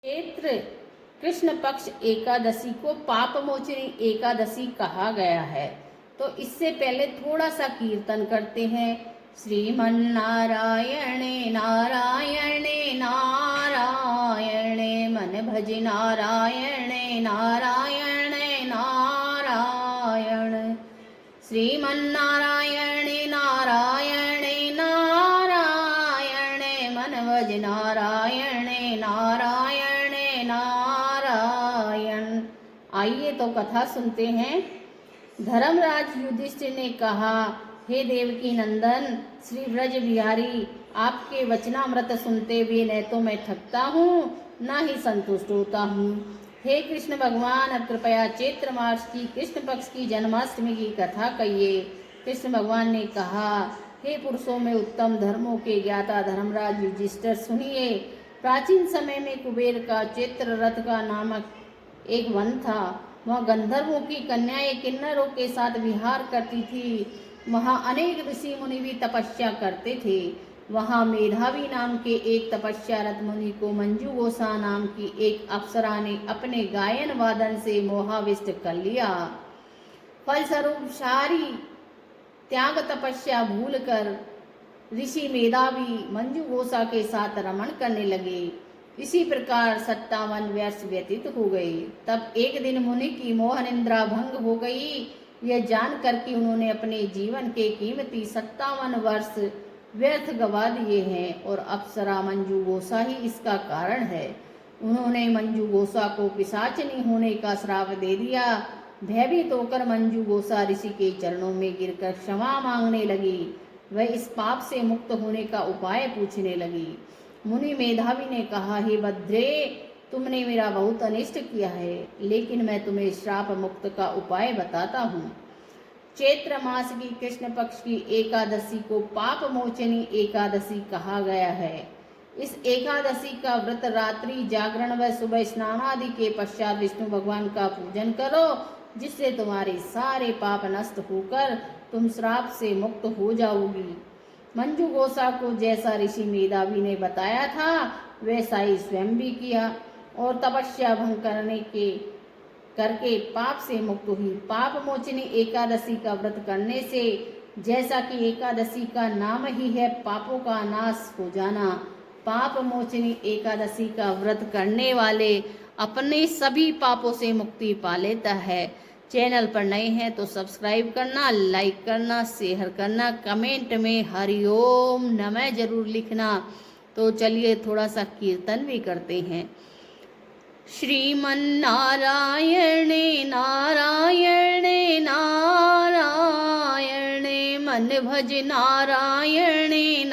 चैत्र कृष्ण पक्ष एकादशी को पापमोचनी एकादशी कहा गया है। तो इससे पहले थोड़ा सा कीर्तन करते हैं। श्रीमन्नारायणे नारायणे नारायणे मन भज नारायणे नारायणे नारायण। श्रीमन्नारायणे नारायणे नारायणे मन भज नारायणे नारायणे नारायण। आइए तो कथा सुनते हैं। धर्मराज युधिष्ठिर ने कहा, हे देवकी नंदन श्री ब्रज बिहारी, आपके वचनामृत सुनते हुए न तो मैं थकता हूँ न ही संतुष्ट होता हूँ। हे कृष्ण भगवान, अब कृपया चैत्र मास की कृष्ण पक्ष की जन्माष्टमी की कथा कहिए। कृष्ण भगवान ने कहा, हे पुरुषों में उत्तम धर्मों के ज्ञाता धर्मराज युधिष्ठिर, सुनिए। प्राचीन समय में कुबेर का चैत्र रथ का नामक एक वन था। वहाँ गंधर्वों की कन्याएं किन्नरों के साथ विहार करती थी। वहाँ अनेक ऋषि मुनि भी तपस्या करते थे। वहाँ मेधावी नाम के एक तपस्यारत मुनि को मंजू गोसा नाम की एक अप्सरा ने अपने गायन वादन से मोहाविष्ट कर लिया। फलस्वरूप सारी त्याग तपस्या भूलकर ऋषि मेधावी मंजू गोसा के साथ रमण करने लगे। इसी प्रकार 57 वर्ष व्यतीत हो गए। तब एक दिन मुनि की मोह निद्रा भंग हो गई। यह जानकर कि उन्होंने अपने जीवन के कीमती 57 वर्ष व्यर्थ गवा दिए हैं और अप्सरा मंजू गोसा ही इसका कारण है। उन्होंने मंजू गोसा को पिशाचिनी होने का श्राप दे दिया। भयभीत होकर मंजू गोसा ऋषि के चरणों में गिरकर क्षमा मांगने लगी। वह इस पाप से मुक्त होने का उपाय पूछने लगी। मुनि मेधावी ने कहा, हे भद्रे, तुमने मेरा बहुत अनिष्ट किया है, लेकिन मैं तुम्हें श्राप मुक्त का उपाय बताता हूँ। चैत्र मास की कृष्ण पक्ष की एकादशी को पाप मोचनी एकादशी कहा गया है। इस एकादशी का व्रत रात्रि जागरण व सुबह स्नान आदि के पश्चात विष्णु भगवान का पूजन करो, जिससे तुम्हारे सारे पाप नष्ट होकर तुम श्राप से मुक्त हो जाओगी। मंजू गोसा को जैसा ऋषि मेधावी ने बताया था वैसा ही स्वयं भी किया और तपस्या भंग करके पाप से मुक्त हुई। पाप मोचनी एकादशी का व्रत करने से, जैसा कि एकादशी का नाम ही है पापों का नाश हो जाना, पाप मोचनी एकादशी का व्रत करने वाले अपने सभी पापों से मुक्ति पा लेता है। चैनल पर नए हैं तो सब्सक्राइब करना, लाइक करना, शेयर करना, कमेंट में हरिओम नमः जरूर लिखना। तो चलिए थोड़ा सा कीर्तन भी करते हैं। श्रीमन्नारायणे नारायणे नारायणे मन भज नारायणे